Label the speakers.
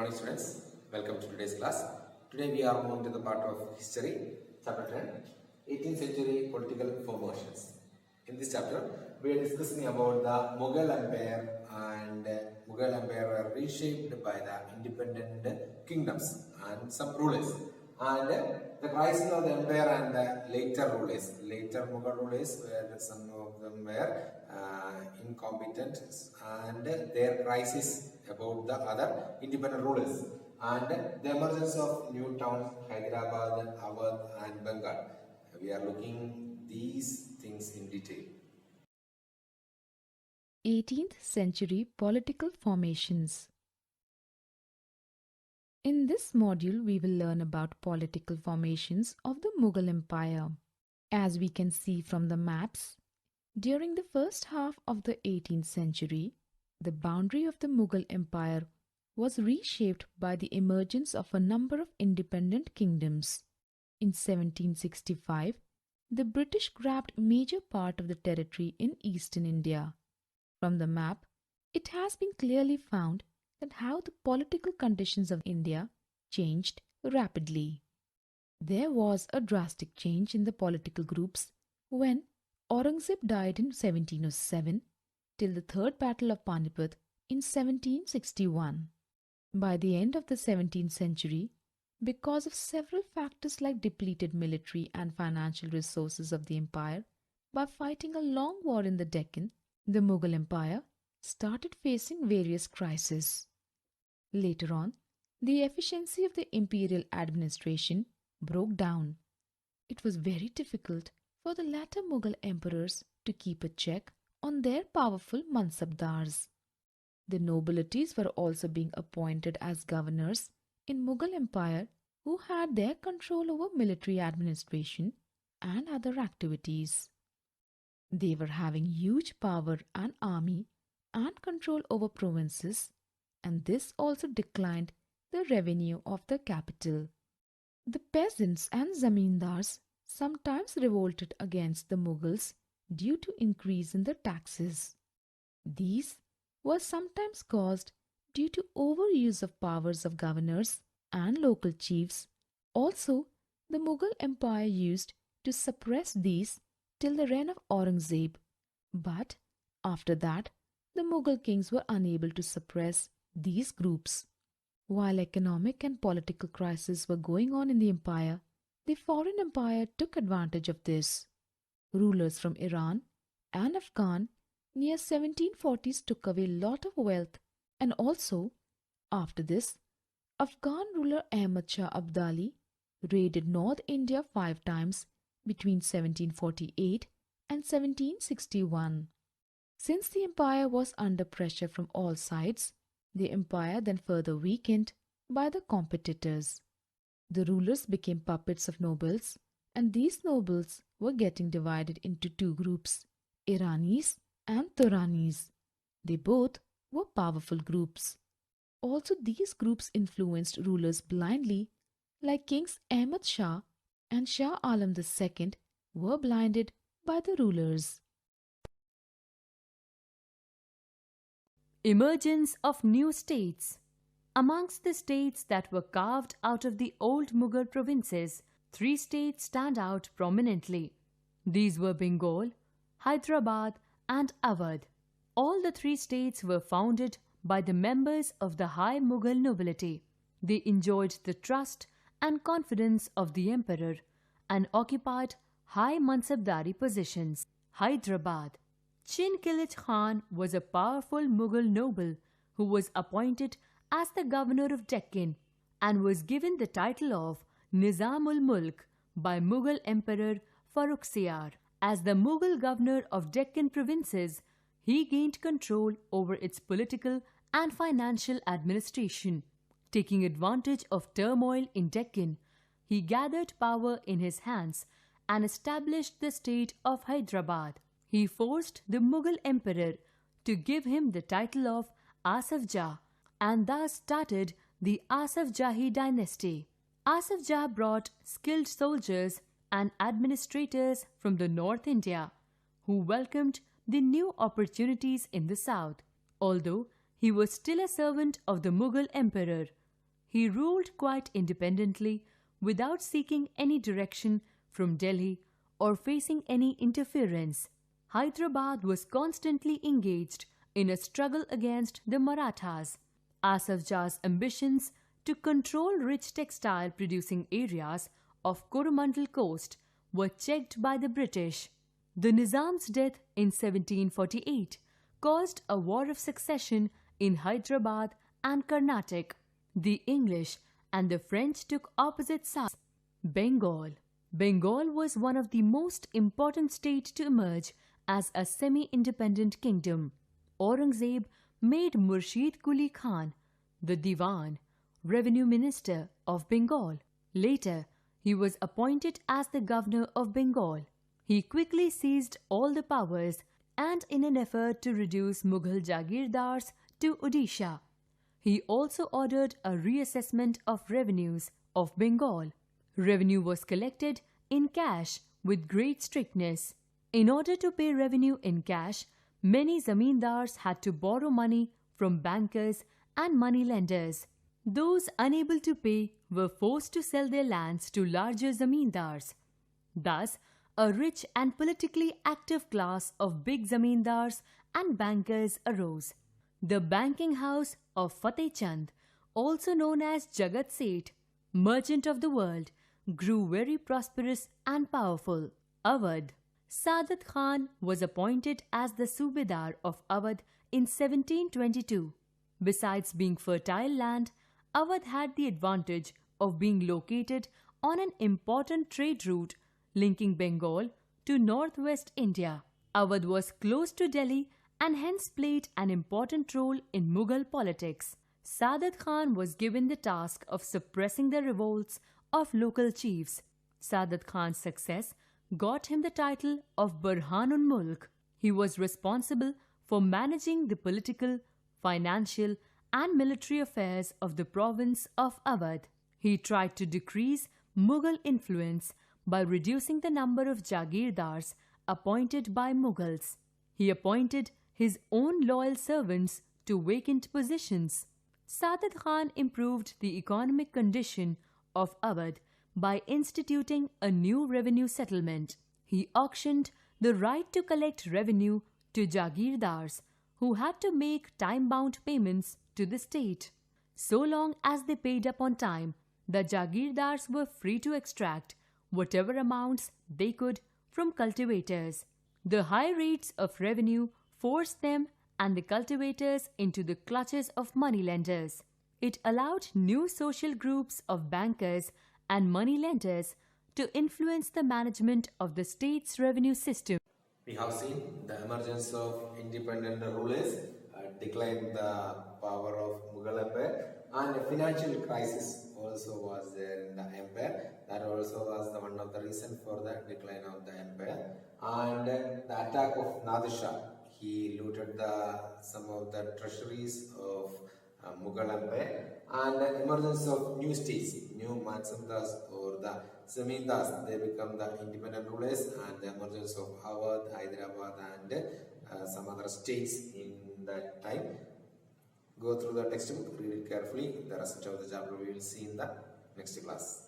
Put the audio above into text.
Speaker 1: morning students, welcome to today's class. Today we are moving to the part of history, chapter 10, 18th century political formations. In this chapter, we are discussing about the Mughal Empire, and Mughal Empire were reshaped by the independent kingdoms and some rulers. And the crisis of the empire and the later rulers. Later Mughal rulers, where some of them were incompetent, and their crisis about the other independent rulers, and the emergence of new towns Hyderabad, Awadh and Bengal. We are looking these things in detail.
Speaker 2: 18th century political formations. In this module, we will learn about political formations of the Mughal Empire. As we can see from the maps, during the first half of the 18th century, the boundary of the Mughal Empire was reshaped by the emergence of a number of independent kingdoms. In 1765, the British grabbed major part of the territory in eastern India. From the map, it has been clearly found that how the political conditions of India changed rapidly. There was a drastic change in the political groups when Aurangzeb died in 1707 till the Third Battle of Panipat in 1761. By the end of the 17th century, because of several factors like depleted military and financial resources of the empire, by fighting a long war in the Deccan, the Mughal Empire started facing various crises. Later on, the efficiency of the imperial administration broke down. It was very difficult for the latter Mughal emperors to keep a check on their powerful mansabdars. The nobilities were also being appointed as governors in Mughal Empire who had their control over military administration and other activities. They were having huge power and army and control over provinces, and this also declined the revenue of the capital. The peasants and zamindars sometimes revolted against the Mughals due to increase in the taxes. These were sometimes caused due to overuse of powers of governors and local chiefs. Also, the Mughal Empire used to suppress these till the reign of Aurangzeb, but after that, the Mughal kings were unable to suppress these groups. While economic and political crises were going on in the empire, the foreign empire took advantage of this. Rulers from Iran and Afghan near 1740s took away a lot of wealth, and also, after this, Afghan ruler Ahmad Shah Abdali raided North India 5 times between 1748 and 1761. Since the empire was under pressure from all sides, the empire then further weakened by the competitors. The rulers became puppets of nobles, and these nobles were getting divided into 2 groups, Iranis and Turanis. They both were powerful groups. Also, these groups influenced rulers blindly, like Kings Ahmad Shah and Shah Alam II were blinded by the rulers.
Speaker 3: Emergence of New States. Amongst the states that were carved out of the old Mughal provinces, 3 states stand out prominently. These were Bengal, Hyderabad and Awadh. All the 3 states were founded by the members of the high Mughal nobility. They enjoyed the trust and confidence of the emperor and occupied high mansabdari positions. Hyderabad. Chin Khalid Khan was a powerful Mughal noble who was appointed as the governor of Deccan and was given the title of Nizam-ul Mulk by Mughal Emperor Farrukhsiyar. As the Mughal governor of Deccan provinces, he gained control over its political and financial administration. Taking advantage of turmoil in Deccan, he gathered power in his hands and established the state of Hyderabad. He forced the Mughal emperor to give him the title of Asaf Jah and thus started the Asaf Jahi dynasty. Asaf Jah brought skilled soldiers and administrators from the North India who welcomed the new opportunities in the south. Although he was still a servant of the Mughal emperor, He ruled quite independently without seeking any direction from Delhi or facing any interference. Hyderabad was constantly engaged in a struggle against the Marathas. Asaf Jah's ambitions to control rich textile producing areas of Coromandel coast were checked by the British. The Nizam's death in 1748 caused a war of succession in Hyderabad and Carnatic. The English and the French took opposite sides. Bengal. Bengal was one of the most important states to emerge as a semi-independent kingdom. Aurangzeb made Murshid Quli Khan the Diwan, revenue minister of Bengal. Later, he was appointed as the governor of Bengal. He quickly seized all the powers and in an effort to reduce Mughal Jagirdars to Odisha, he also ordered a reassessment of revenues of Bengal. Revenue was collected in cash with great strictness. In order to pay revenue in cash, many zamindars had to borrow money from bankers and moneylenders. Those unable to pay were forced to sell their lands to larger zamindars. Thus, a rich and politically active class of big zamindars and bankers arose. The banking house of Fateh Chand, also known as Jagat Seth, merchant of the world, grew very prosperous and powerful. Awadh. Saadat Khan was appointed as the Subedar of Awadh in 1722. Besides being fertile land, Awadh had the advantage of being located on an important trade route linking Bengal to northwest India. Awadh was close to Delhi and hence played an important role in Mughal politics. Saadat Khan was given the task of suppressing the revolts of local chiefs. Saadat Khan's success got him the title of Burhanul Mulk. He was responsible for managing the political, financial, and military affairs of the province of Awadh. He tried to decrease Mughal influence by reducing the number of Jagirdars appointed by Mughals. He appointed his own loyal servants to vacant positions. Saadat Khan improved the economic condition of Awadh by instituting a new revenue settlement. He auctioned the right to collect revenue to Jagirdars, who had to make time-bound payments to the state. So long as they paid up on time, the Jagirdars were free to extract whatever amounts they could from cultivators. The high rates of revenue forced them and the cultivators into the clutches of moneylenders. It allowed new social groups of bankers and moneylenders to influence the management of the state's revenue system.
Speaker 1: We have seen the emergence of independent rulers, decline the power of Mughal Empire, and a financial crisis also was there in the empire. That also was the one of the reason for the decline of the empire. And the attack of Nadir Shah, he looted some of the treasuries of Mughal Empire, and the emergence of new states, new Mansamdas or the Zamindars, they become the independent rulers, and the emergence of Awadh, Hyderabad, and some other states in that time. Go through the textbook, read it carefully. The rest of the chapter we will see in the next class.